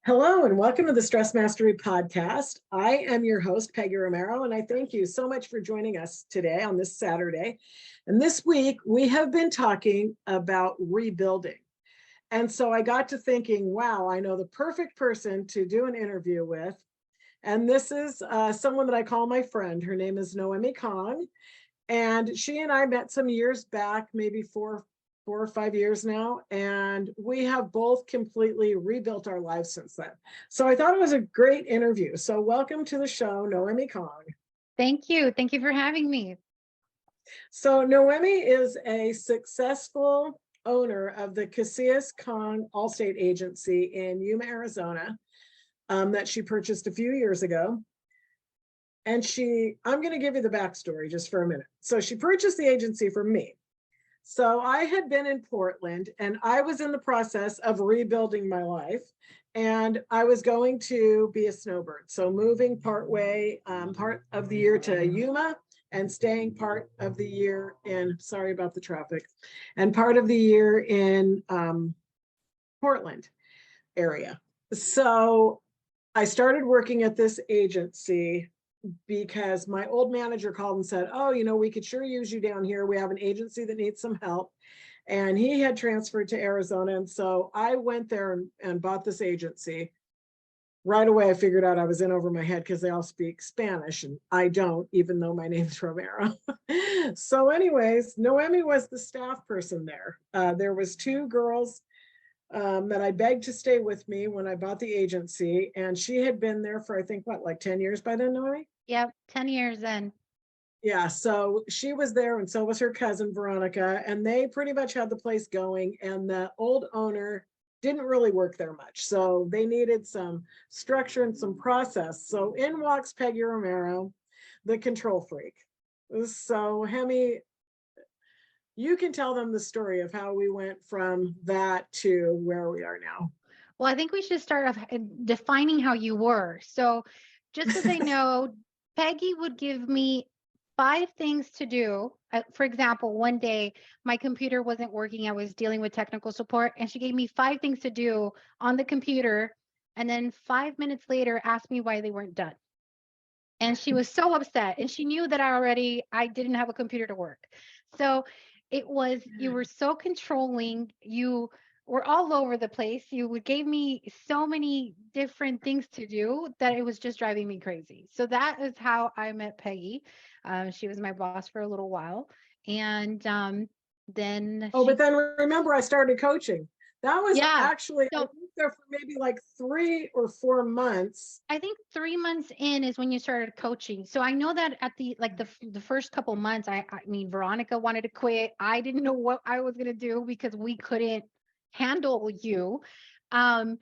Hello and welcome to the Stress Mastery Podcast. I am your host, Peggy Romero, and I thank you so much for joining us today on this Saturday. And this week, we have been talking about rebuilding. And so I got to thinking, wow, I know the perfect person to do an interview with. And this is someone that I call my friend. Her name is Nohemi Kong. And she and I met some years back, maybe four or 5 years now, and we have both completely rebuilt our lives since then. So I thought it was a great interview. So welcome to the show, Nohemi Kong. Thank you. Thank you for having me. So Nohemi is a successful owner of the Casillas Kong Allstate Agency in Yuma, Arizona, that she purchased a few years ago. And I'm going to give you the backstory just for a minute. So she purchased the agency from me. So I had been in Portland and I was in the process of rebuilding my life, and I was going to be a snowbird. So moving part of the year to Yuma and staying part of the year sorry about the traffic, and part of the year in Portland area. So I started working at this agency because my old manager called and said, oh, we could sure use you down here. We have an agency that needs some help. And he had transferred to Arizona. And so I went there and bought this agency. Right away, I figured out I was in over my head because they all speak Spanish and I don't, even though my name's Romero. So anyways, Nohemi was the staff person there. There was two girls that I begged to stay with me when I bought the agency. And she had been there for, I think, like 10 years by then, Nohemi? Yep, 10 years in. Yeah, so she was there and so was her cousin Veronica, and they pretty much had the place going, and the old owner didn't really work there much. So they needed some structure and some process. So in walks Peggy Romero, the control freak. So Hemi, you can tell them the story of how we went from that to where we are now. Well, I think we should start off defining how you were. So just so they know, Peggy would give me 5 things to do. For example, one day my computer wasn't working. I was dealing with technical support, and she gave me 5 things to do on the computer. And then 5 minutes later, asked me why they weren't done. And she was so upset, and she knew that I didn't have a computer to work. So you were so controlling. You were all over the place. Gave me so many different things to do that it was just driving me crazy. So that is how I met Peggy. She was my boss for a little while. And then Oh, but then remember, I started coaching. That was yeah. actually, I So think there for maybe like 3 or 4 months. I think 3 months in is when you started coaching. So I know that at the first couple months, I mean, Veronica wanted to quit. I didn't know what I was gonna do because we couldn't handle you. Um,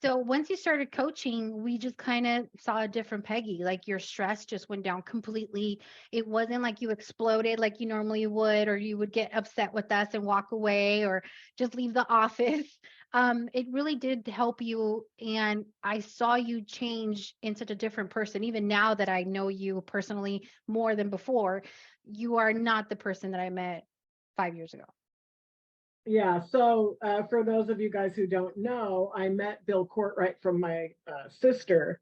so once you started coaching, we just kind of saw a different Peggy. Like your stress just went down completely. It wasn't like you exploded like you normally would, or you would get upset with us and walk away or just leave the office. It really did help you. And I saw you change in such a different person. Even now that I know you personally more than before, you are not the person that I met 5 years ago. Yeah, so for those of you guys who don't know, I met Bill Courtright from my sister,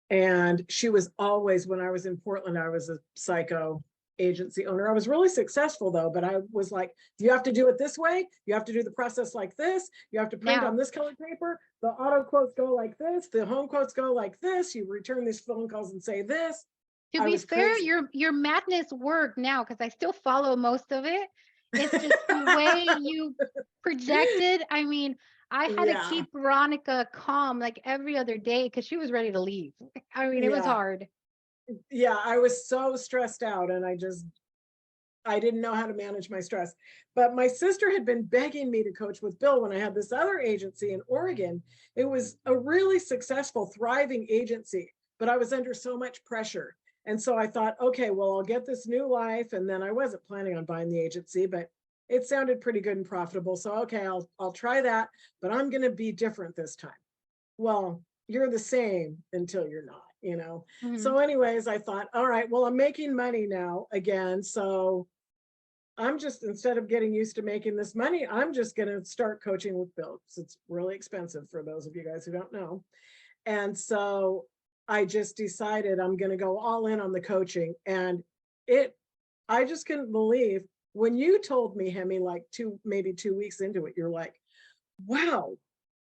and she was always, when I was in Portland, I was a psycho agency owner. I was really successful though, but I was like, you have to do it this way. You have to do the process like this. You have to print Now, on this colored paper. The auto quotes go like this. The home quotes go like this. You return these phone calls and say this. to I be was fair, crazy. your madness worked now because I still follow most of it. It's just the way you projected. I mean, I had to Yeah, keep Veronica calm like every other day because she was ready to leave. I mean, it was yeah, hard. yeah. I was so stressed out, and I didn't know how to manage my stress. But my sister had been begging me to coach with Bill when I had this other agency in Oregon. It was a really successful, thriving agency, but I was under so much pressure. And so I thought, okay, well, I'll get this new life. And then I wasn't planning on buying the agency, but it sounded pretty good and profitable. So, okay, I'll try that, but I'm going to be different this time. Well, you're the same until you're not. Mhm. So anyways, I thought, all right, well, I'm making money now again. So I'm just, instead of getting used to making this money, I'm just going to start coaching with Bill. It's really expensive for those of you guys who don't know. And so I just decided I'm going to go all in on the coaching. And I just couldn't believe when you told me, Hemi, like maybe 2 weeks into it, you're like, wow,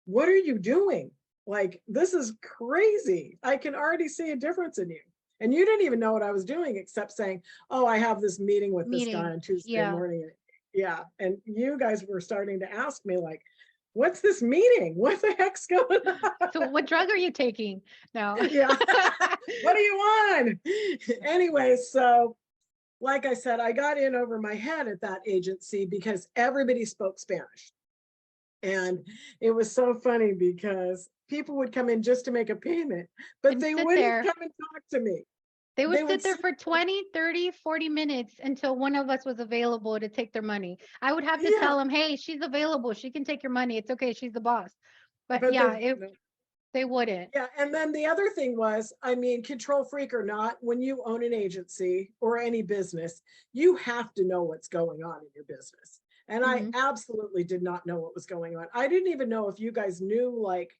what are you doing? Like, this is crazy. I can already see a difference in you. And you didn't even know what I was doing except saying, oh, I have this meeting with this guy Meeting. on Tuesday Yeah. morning. Yeah. And you guys were starting to ask me, like, what's this meeting? What the heck's going on? So what drug are you taking? No. Yeah. What do you want? Anyway, so like I said, I got in over my head at that agency because everybody spoke Spanish. And it was so funny because people would come in just to make a payment, but And they sit wouldn't there. come and talk to me. They would They would sit there sit for there. 20, 30, 40 minutes until one of us was available to take their money. I would have to Yeah, tell them, hey, she's available. She can take your money. It's okay. She's the boss. But but yeah, no. they wouldn't. Yeah, and then the other thing was, I mean, control freak or not, when you own an agency or any business, you have to know what's going on in your business. And I Hmm. absolutely did not know what was going on. I didn't even know if you guys knew like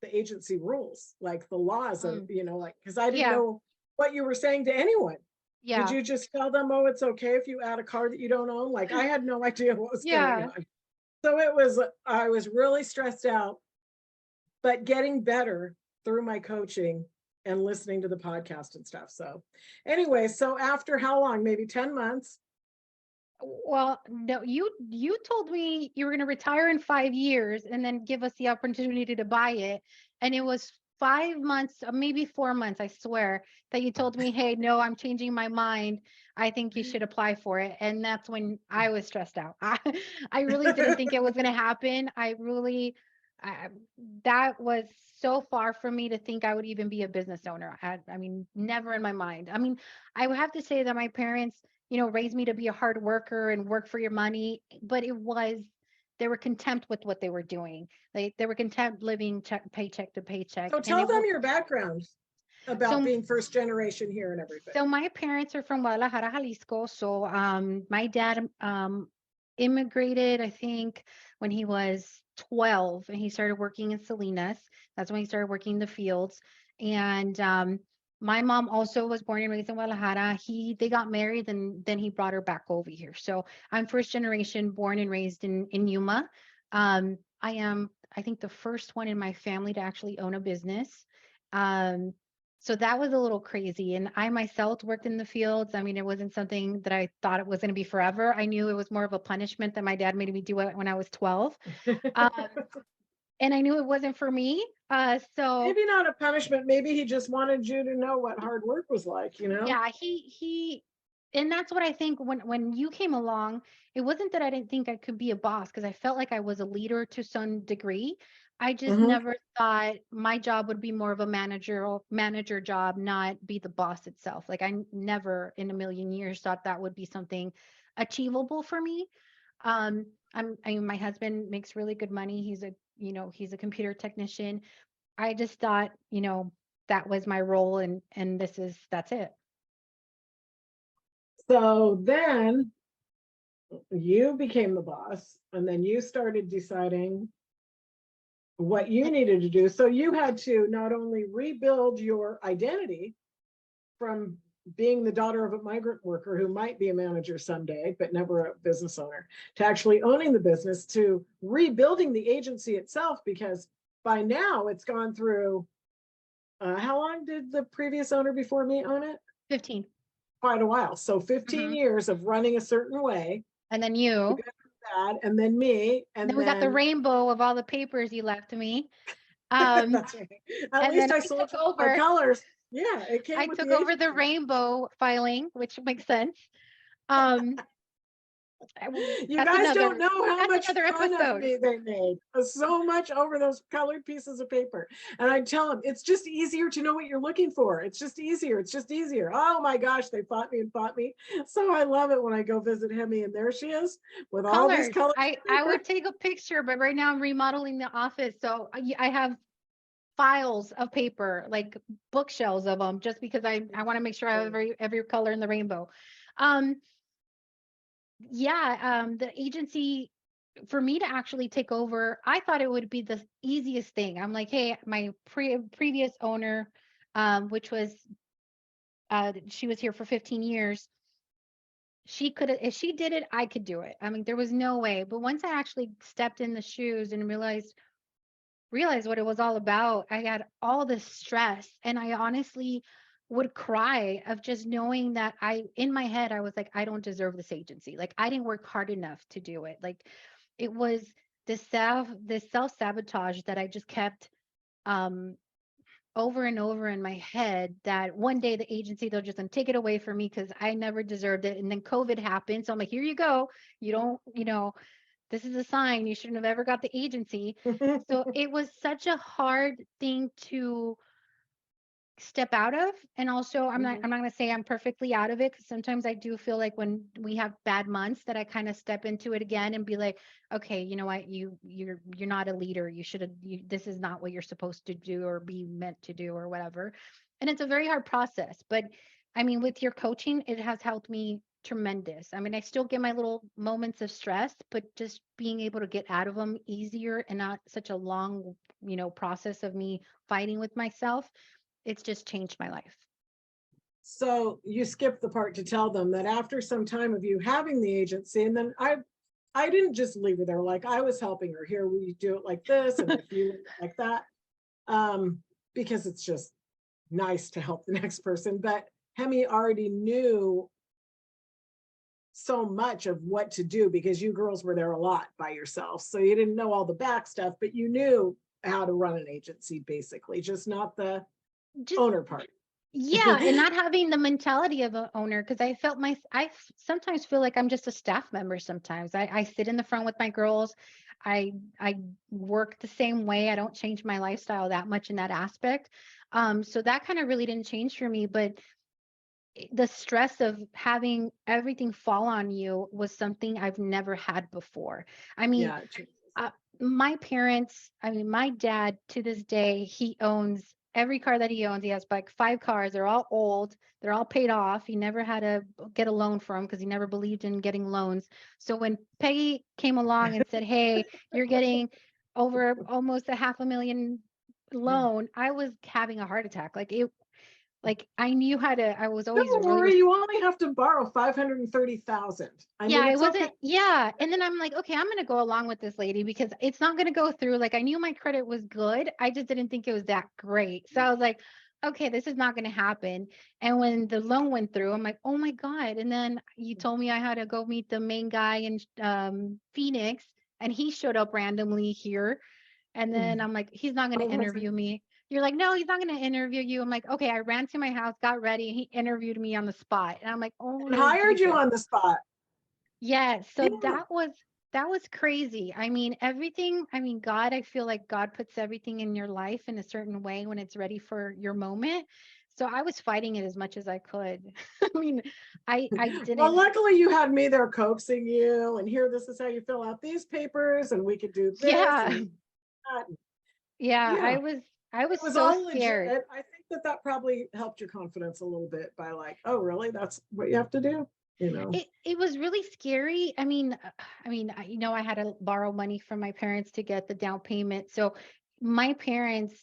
the agency rules, like the laws of, like, because I didn't Yeah. know what you were saying to anyone. Did Yeah. you just tell them, oh, it's okay if you add a car that you don't own? Like, I had no idea what was going Yeah. on. So I was really stressed out, but getting better through my coaching and listening to the podcast and stuff. So anyway, so after how long? Maybe 10 months. Well, no, you told me you were going to retire in 5 years and then give us the opportunity to buy it. And it was 5 months, maybe 4 months, I swear, that you told me, hey, no, I'm changing my mind. I think you should apply for it. And that's when I was stressed out. I really didn't think it was going to happen. I, that was so far from me to think I would even be a business owner. I mean, never in my mind. I mean, I would have to say that my parents, raised me to be a hard worker and work for your money, but they were content with what they were doing. They were content living paycheck to paycheck. So And tell them your background about so being first generation here and everything. so my parents are from Guadalajara, Jalisco. So my dad immigrated, I think, when he was 12, and he started working in Salinas. That's when he started working in the fields. And my mom also was born and raised in Guadalajara. They got married, and then he brought her back over here. So I'm first generation, born and raised in Yuma. I am, I think, the first one in my family to actually own a business. Um, so that was a little crazy. And I myself worked in the fields. I mean, it wasn't something that I thought it was going to be forever. I knew it was more of a punishment that my dad made me do it when I was 12. Um, and I knew it wasn't for me. So Maybe not a punishment. Maybe he just wanted you to know what hard work was like, yeah, and that's what I think when you came along, it wasn't that I didn't think I could be a boss, because I felt like I was a leader to some degree. I just Mhm. never thought my job would be more of a manager job, not be the boss itself. Like, never in a million years thought that would be something achievable for me. I mean, my husband makes really good money. He's a computer technician. I just thought, that was my role, and that's it. So then you became the boss, and then you started deciding what you needed to do. So you had to not only rebuild your identity from being the daughter of a migrant worker who might be a manager someday, but never a business owner, to actually owning the business, to rebuilding the agency itself, because by now it's gone through, how long did the previous owner before me own it? 15. Quite a while. So 15 Hmm. years of running a certain way, And then the you. good and the bad, and then me, Then and we got the then rainbow of all the papers you left to me. Um, that's right. At and then least I I sold took you my over. colors. Yeah, it I came with took the over the agency. rainbow filing, which makes sense. Um, You that's guys don't another know how that's much another fun of episode. me they made. So much over those colored pieces of paper. And I tell them, it's just easier to know what you're looking for. It's just easier. It's just easier. Oh my gosh, they fought me and fought me. So I love it when I go visit Hemi, and there she is with all these Colors. colors of I paper. would take a picture, but right now I'm remodeling the office, so I have files of paper, like bookshelves of them, just because I want to make sure I have every color in the rainbow. Um, yeah, the agency, for me to actually take over, I thought it would be the easiest thing. I'm like, hey, my previous owner, which was she was here for 15 years. She could have, if she did it, I could do it. I mean, there was no way. But once I actually stepped in the shoes and realized what it was all about, I had all this stress, and I honestly would cry of just knowing that in my head, I was like, I don't deserve this agency. Like, I didn't work hard enough to do it. Like, it was this self-sabotage that I just kept um over and over in my head, that one day the agency, they'll just take it away from me because I never deserved it. And then COVID happened. So I'm like, here you go. You don't, this is a sign you shouldn't have ever got the agency. So it was such a hard thing to step out of. And also, I'm not going to say I'm perfectly out of it, because sometimes I do feel like when we have bad months that I kind of step into it again and be like, okay, you know what, you're not a leader. You should have, this is not what you're supposed to do or be meant to do or whatever. And it's a very hard process, but I mean, with your coaching, it has helped me tremendous. I mean, I still get my little moments of stress, but just being able to get out of them easier and not such a long, process of me fighting with myself, it's just changed my life. So you skipped the part to tell them that after some time of you having the agency, and then I didn't just leave her there. Like, I was helping her. Here, we do it like this, and if you like that, because it's just nice to help the next person. But Hemi already knew so much of what to do, because you girls were there a lot by yourself. So you didn't know all the back stuff, but you knew how to run an agency, basically, just not the Just owner part. yeah, and not having the mentality of an owner, because sometimes feel like I'm just a staff member sometimes. I sit in the front with my girls. I work the same way. I don't change my lifestyle that much in that aspect. So that kind of really didn't change for me, but the stress of having everything fall on you was something I've never had before. I mean, Yeah. uh, my parents, I mean, my dad to this day, he owns every car that he owns. He has like 5 cars. They're all old. They're all paid off. He never had to get a loan for them because he never believed in getting loans. So when Peggy came along and said, hey, you're getting over almost $500,000 loan, I was having a heart attack. Like I knew how to, I was always Don't really, worry, you only have to borrow 530,000. I mean, yeah, it it's okay. wasn't, yeah. And then I'm like, okay, I'm going to go along with this lady because it's not going to go through. Like I knew my credit was good. I just didn't think it was that great. So I was like, okay, this is not going to happen. And when the loan went through, I'm like, oh my God. And then you told me I had to go meet the main guy in Phoenix, and he showed up randomly here. And then I'm like, he's not going Oh, to interview me. You're like, no, he's not going to interview you. I'm like, okay, I ran to my house, got ready, and he interviewed me on the spot. And I'm like, oh and Lord hired you Jesus. on the spot. Yes, so Yeah. that was crazy. I mean, everything, I mean, God, I feel like God puts everything in your life in a certain way when it's ready for your moment. So I was fighting it as much as I could. I mean, I Well, didn't, luckily you had me there coaxing you, and here, this is how you fill out these papers, and we could do this yeah. and that. Yeah, Yeah, I was it was so all legit. scared. I think that probably helped your confidence a little bit by like, oh, really? That's what you have to do, you know? It was really scary. I had to borrow money from my parents to get the down payment. So my parents,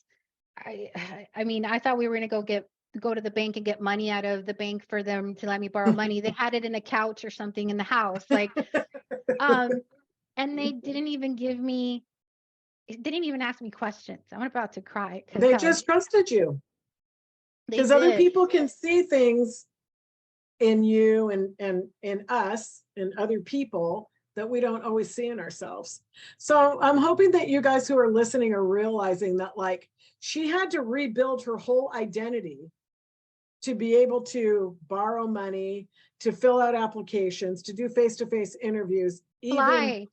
I I mean, I thought we were gonna go to the bank and get money out of the bank for them to let me borrow money. They had it in a couch or something in the house. Um, and they didn't even ask me questions. I'm about to cry because They how just trusted you, they because other did. people can see things in you and in us and other people that we don't always see in ourselves. So I'm hoping that you guys who are listening are realizing that, like, she had to rebuild her whole identity to be able to borrow money, to fill out applications, to do face-to-face interviews, even. Fly.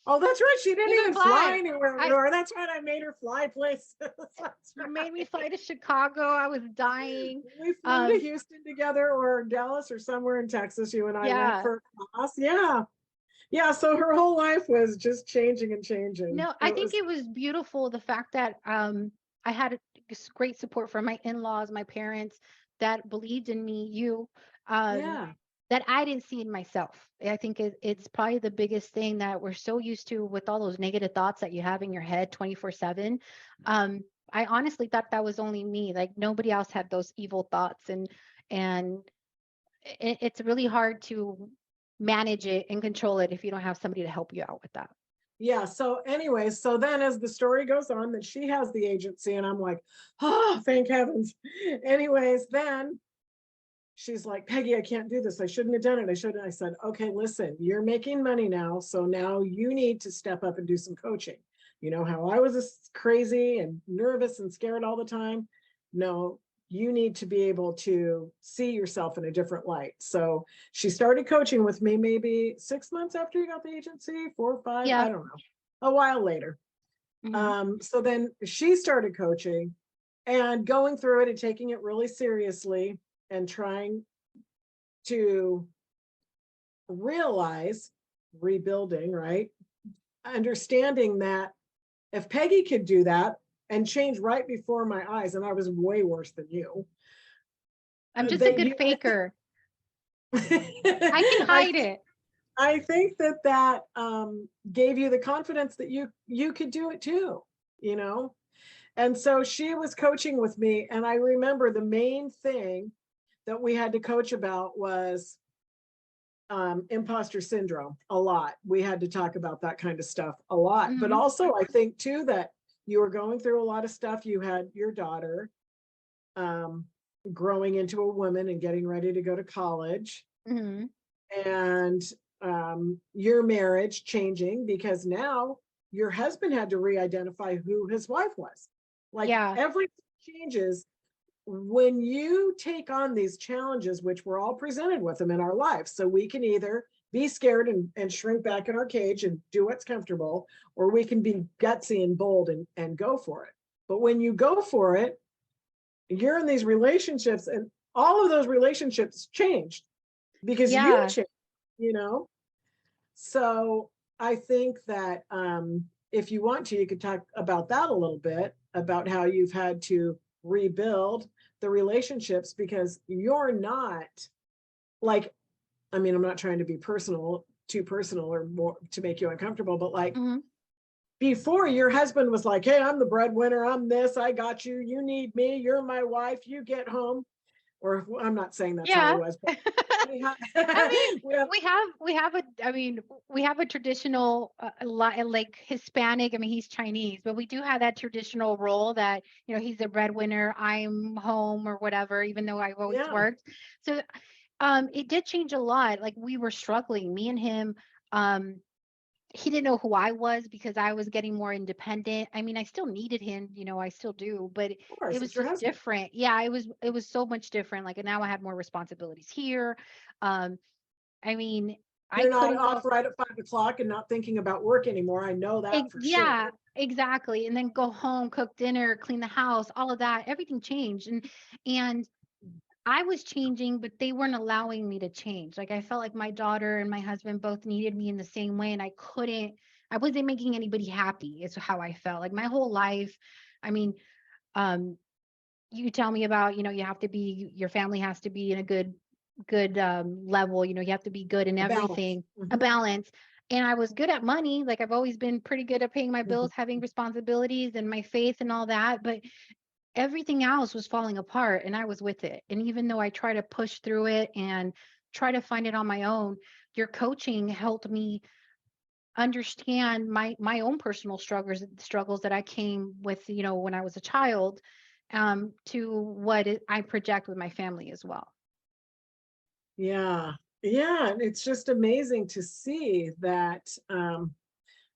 Oh, that's right, she didn't Even even fly fly. anywhere. I That's right, I made her fly places. That's You made me right. fly to Chicago. I was dying. We flew to Um, Houston together, or Dallas, or somewhere in Texas. You and I went yeah. for a class. Yeah. Yeah. So her whole life was just changing and changing. No, I It think was, it was beautiful the fact that I had great support from my in-laws, my parents that believed in me, you. Um, yeah. that I didn't see in myself. I think it's probably the biggest thing that we're so used to with all those negative thoughts that you have in your head 24/7. I honestly thought that was only me. Like nobody else had those evil thoughts, and it's really hard to manage it and control it if you don't have somebody to help you out with that. Yeah. So anyways, so then as the story goes on that she has the agency and I'm like, oh, thank heavens. Anyways, then she's like, Peggy, I can't do this. I shouldn't have done it. I shouldn't. I said, okay, listen, you're making money now. So now you need to step up and do some coaching. You know how I was this crazy and nervous and scared all the time? No, you need to be able to see yourself in a different light. So she started coaching with me maybe 6 months after you got the agency, 4 or 5, Yeah. I don't know, a while later. So then she started coaching and going through it and taking it really seriously and trying to realize rebuilding, right? Understanding that if Peggy could do that and change right before my eyes, and I was way worse than you, I'm just a that good you, faker. I can I, hide it. I think that that gave you the confidence that you could do it too, you know? And so she was coaching with me, and I remember the main thing that we had to coach about was imposter syndrome a lot. We had to talk about that kind of stuff a lot. But Hmm. also, I think too that you were going through a lot of stuff. You had your daughter um, growing into a woman and getting ready to go to college, Hmm. and your marriage changing because now your husband had to re-identify who his wife was. Like Yeah. everything changes when you take on these challenges, which we're all presented with them in our lives. So we can either be scared and shrink back in our cage and do what's comfortable, or we can be gutsy and bold and go for it. But when you go for it, you're in these relationships, and all of those relationships changed because you Yeah. changed, you know? So I think that if you want to, you could talk about that a little bit, about how you've had to rebuild the relationships because you're not like, I mean, I'm not trying to be personal, too personal or more to make you uncomfortable, but like Hmm. before your husband was like, hey, I'm the breadwinner, I'm this, I got you, you need me, you're my wife, you get home. Or I'm not saying that's how he Yeah. was, but we have, I mean, we have, we have a traditional like Hispanic. I mean, he's Chinese, but we do have that traditional role that, he's a breadwinner, I'm home or whatever, even though I've always yeah, worked. So it did change a lot. Like we were struggling, me and him. Um, he didn't know who I was because I was getting more independent. I mean, I still needed him, I still do, but of it course, was it's your just husband. different. Yeah, it was so much different. Like now I had more responsibilities here. Um, I mean, I You're not couldn't go. off right at 5 o'clock and not thinking about work anymore. I know that for sure. Yeah, exactly. And then go home, cook dinner, clean the house, all of that. Everything changed, and I was changing, but they weren't allowing me to change. Like I felt like my daughter and my husband both needed me in the same way, and I wasn't making anybody happy, is how I felt. Like my whole life. I mean, um, you tell me about, your family has to be in a good level. You have to be good in A balance. everything, a Mhm, balance. And I was good at money. Like I've always been pretty good at paying my mhm. bills, having responsibilities and my faith and all that. But everything else was falling apart and I was with it. And even though I try to push through it and try to find it on my own, your coaching helped me understand my own personal struggles that I came with, when I was a child, to what I project with my family as well. Yeah. Yeah. And it's just amazing to see that.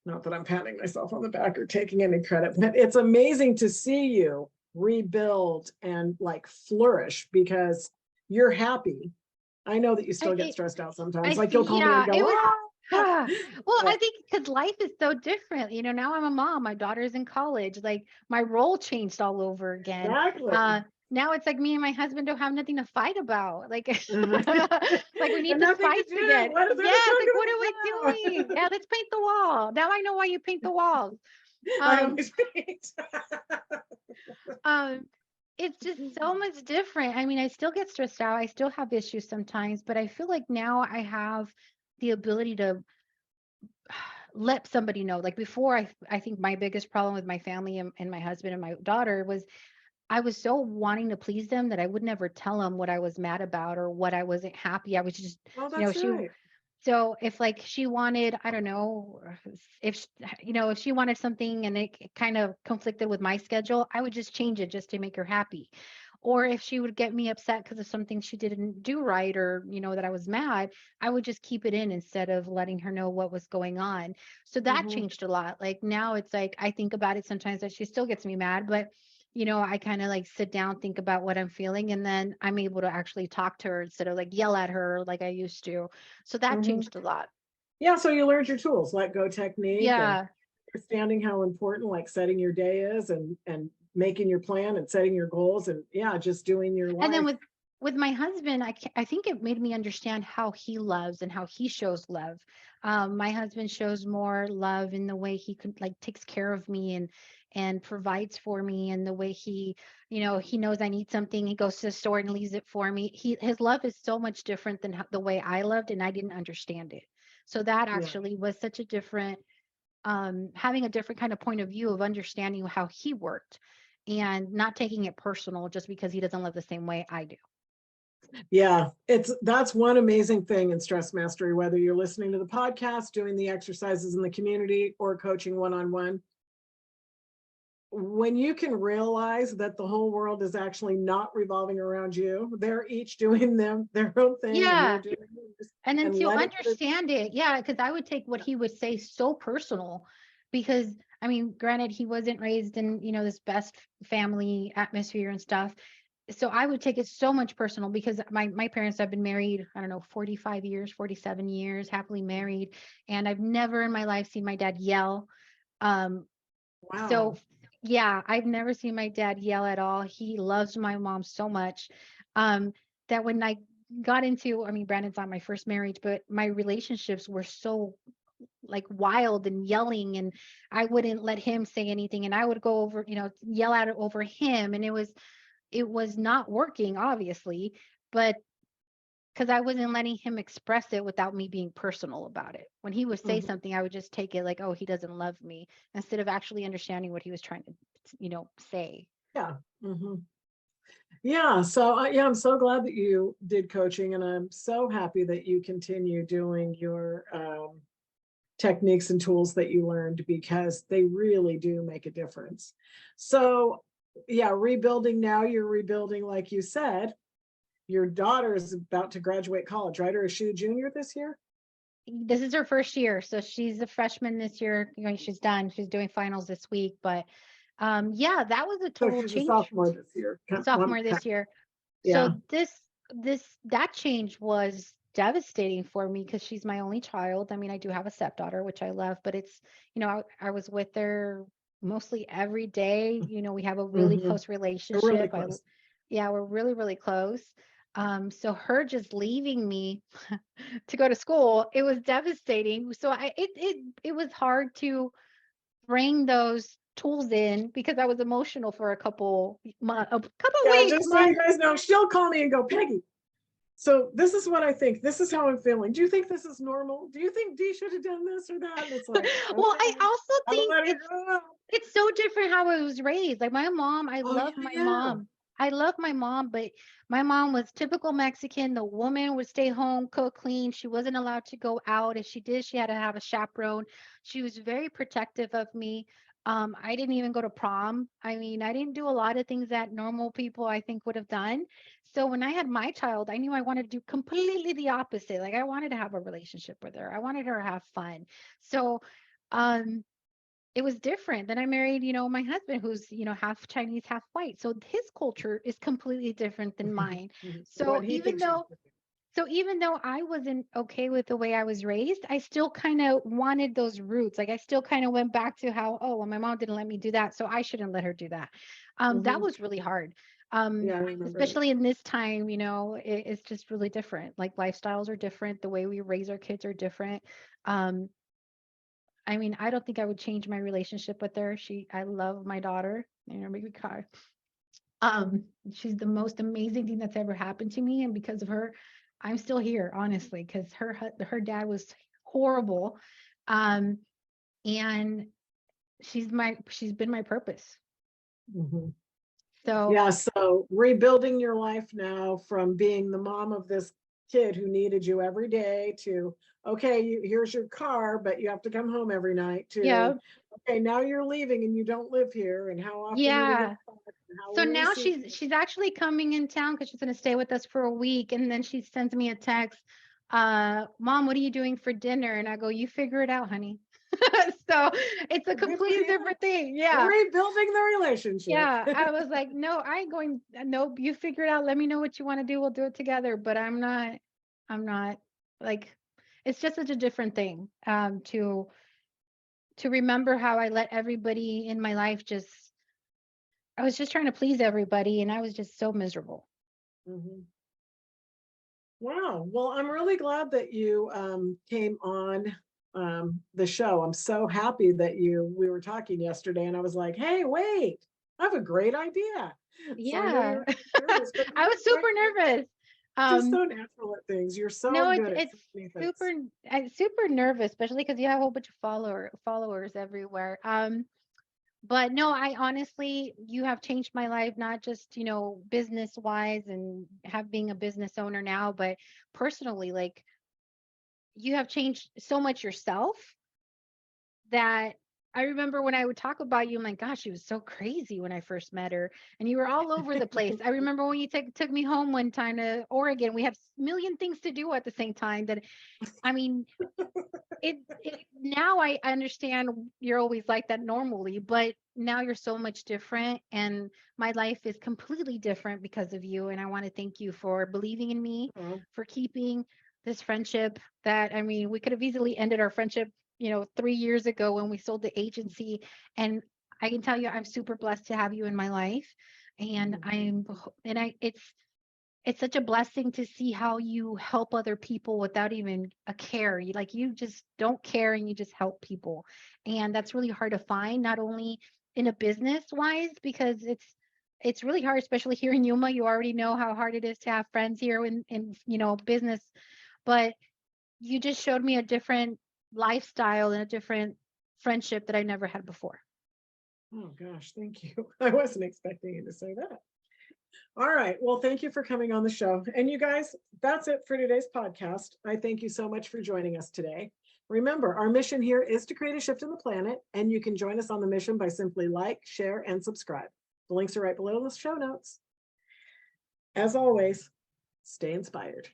Not that I'm patting myself on the back or taking any credit, but it's amazing to see you rebuild and like flourish because you're happy. I know that you I, still get it, stressed out sometimes. I Like you'll call me and yeah, it go, was. ah, Well, I but think because life is so different. Now I'm a mom. My daughter's in college. Like my role changed all over again. exactly. Now it's like me and my husband don't have nothing to fight about. Like, like we need And to nothing to spice do. again. What is there to Yes. Like, what are we talk doing? about Yeah, let's paint the wall. Now I know why you paint the walls. now? I Um, always paint. um, it's just so much different. I mean, I still get stressed out. I still have issues sometimes, but I feel like now I have the ability to let somebody know. Like before, I think my biggest problem with my family and my husband and my daughter was I was so wanting to please them that I would never tell them what I was mad about or what I wasn't happy. I was just, Oh, you know, that's she right. so if like she wanted, I don't know, if if she wanted something and it kind of conflicted with my schedule, I would just change it just to make her happy. Or if she would get me upset because of something she didn't do right or, that I was mad, I would just keep it in instead of letting her know what was going on. So that Hmm. changed a lot. Like now it's like I think about it sometimes that she still gets me mad, but I kind of like sit down, think about what I'm feeling, and then I'm able to actually talk to her instead of like yell at her like I used to. So that Hmm. changed a lot. Yeah, so you learned your tools, let go technique, and Yeah. understanding how important like setting your day is, and making your plan and setting your goals, and yeah, just doing your And then life. with my husband, I think it made me understand how he loves and how he shows love. My husband shows more love in the way he could like takes care of me and provides for me, and the way he knows I need something, he goes to the store and leaves it for me. His love is so much different than the way I loved, and I didn't understand it. So that Yeah. actually was such a different having a different kind of point of view of understanding how he worked and not taking it personal just because he doesn't live the same way I do. Yeah, that's one amazing thing in stress mastery, whether you're listening to the podcast, doing the exercises in the community, or coaching one-on-one. When you can realize that the whole world is actually not revolving around you, they're each doing their own thing, and you're Yeah. doing yours, And then and to letting it. understand it, yeah, because I would take what he would say so personal because I mean, granted, he wasn't raised in, this best family atmosphere and stuff. So I would take it so much personal because my parents have been married, I don't know, 45 years, 47 years, happily married. And I've never in my life seen my dad yell. Um, Wow. so yeah, I've never seen my dad yell at all. He loves my mom so much. Um, that when I got into, I mean, Brandon's not my first marriage, but my relationships were so like wild and yelling, and I wouldn't let him say anything, and I would go over, yell at it over him, and it was not working, obviously, but because I wasn't letting him express it without me being personal about it. When he would say Mhm. something, I would just take it like, oh, he doesn't love me, instead of actually understanding what he was trying to, say. Yeah. Hmm. Yeah. So yeah, I'm so glad that you did coaching, and I'm so happy that you continue doing your techniques and tools that you learned, because they really do make a difference. So yeah, rebuilding now, you're rebuilding, like you said, your daughter is about to graduate college, right? Or is she a junior this year? This is her first year, so she's a freshman this year. She's done. She's doing finals this week, but yeah, that was a So total she's a change. sophomore this year. Sophomore this year. Yeah. So that change was devastating for me because she's my only child. I mean, I do have a stepdaughter, which I love, but it's, I was with her mostly every day. We have a really Hmm. close Really relationship. close. Yeah, we're really, really close. So her just leaving me to go to school, it was devastating. So it was hard to bring those tools in because I was emotional for a couple Yeah, weeks, just so you months. guys know, she'll call me and go, Peggy, so this is what I think. This is how I'm feeling. Do you think this is normal? Do you think Dee should have done this or that? And it's like, Well, I okay, also I'll think let her it's go. it's so different how I was raised. Like my mom, I Oh, yeah, love my yeah. mom. I love my mom, but my mom was typical Mexican. The woman would stay home, cook, clean. She wasn't allowed to go out. If she did, she had to have a chaperone. She was very protective of me. I didn't even go to prom. I mean, I didn't do a lot of things that normal people I think would have done. So when I had my child, I knew I wanted to do completely the opposite. Like I wanted to have a relationship with her. I wanted her to have fun. So um it was different. Then I married, my husband who's, half Chinese, half white. So his culture is completely different than mine. So What he even thinks she's though so even though I wasn't okay with the way I was raised, I still kind of wanted those roots. Like I still kind of went back to how, oh, well, my mom didn't let me do that, so I shouldn't let her do that. That doing. was really hard. Yeah, I remember that. Especially in this time, it's just really different. Like lifestyles are different, the way we raise our kids are different. Um, I mean, I don't think I would change my relationship with her. I love my daughter. Make me cry. She's the most amazing thing that's ever happened to me. And because of her, I'm still here, honestly, because her dad was horrible. Um, and she's been my purpose. Mhm. So Yeah, so rebuilding your life now from being the mom of this kid who needed you every day to, okay, here's your car, but you have to come home every night, yeah, to, okay, now you're leaving and you don't live here, and how often are we going yeah. to talk, and how are So we going to now see she's actually coming in town because she's gonna stay with us for a week. And then she sends me a text, Mom, what are you doing for dinner? And I go, you figure it out, honey. So it's a you? Good for completely you. different thing. Yeah. Rebuilding the relationship. Yeah. I was like, no, I ain't going, nope, you figure it out. Let me know what you want to do. We'll do it together. But I'm not like, it's just such a different thing. To remember how I let everybody in my life I was just trying to please everybody and I was just so miserable. Mhm. Wow. Well, I'm really glad that you came on the show. I'm so happy that we were talking yesterday and I was like, hey, wait, I have a great idea. So I know Yeah. you're nervous, but I was super nervous. just Um, so natural at things. You're so no, good at it's so many super things. I'm super nervous, especially because you have a whole bunch of followers everywhere. But no, I honestly, you have changed my life, not just, business wise and being a business owner now, but personally, like you have changed so much yourself that I remember when I would talk about you, I'm like, gosh, she was so crazy when I first met her. And you were all over the place. I remember when you took me home one time to Oregon, we had a million things to do at the same time that, I mean, it now I understand you're always like that normally, but now you're so much different. And my life is completely different because of you. And I want to thank you for believing in me, Oh, for keeping this friendship that, I mean, we could have easily ended our friendship, 3 years ago when we sold the agency. And I can tell you, I'm super blessed to have you in my life. And mhm. it's such a blessing to see how you help other people without even a care. You just don't care and you just help people. And that's really hard to find, not only in a business wise, because it's really hard, especially here in Yuma. You already know how hard it is to have friends here in business, but you just showed me a different lifestyle and a different friendship that I never had before. Oh gosh, thank you. I wasn't expecting you to say that. All right. Well, thank you for coming on the show. And you guys, that's it for today's podcast. I thank you so much for joining us today. Remember, our mission here is to create a shift in the planet, and you can join us on the mission by simply like, share, and subscribe. The links are right below in the show notes. As always, stay inspired.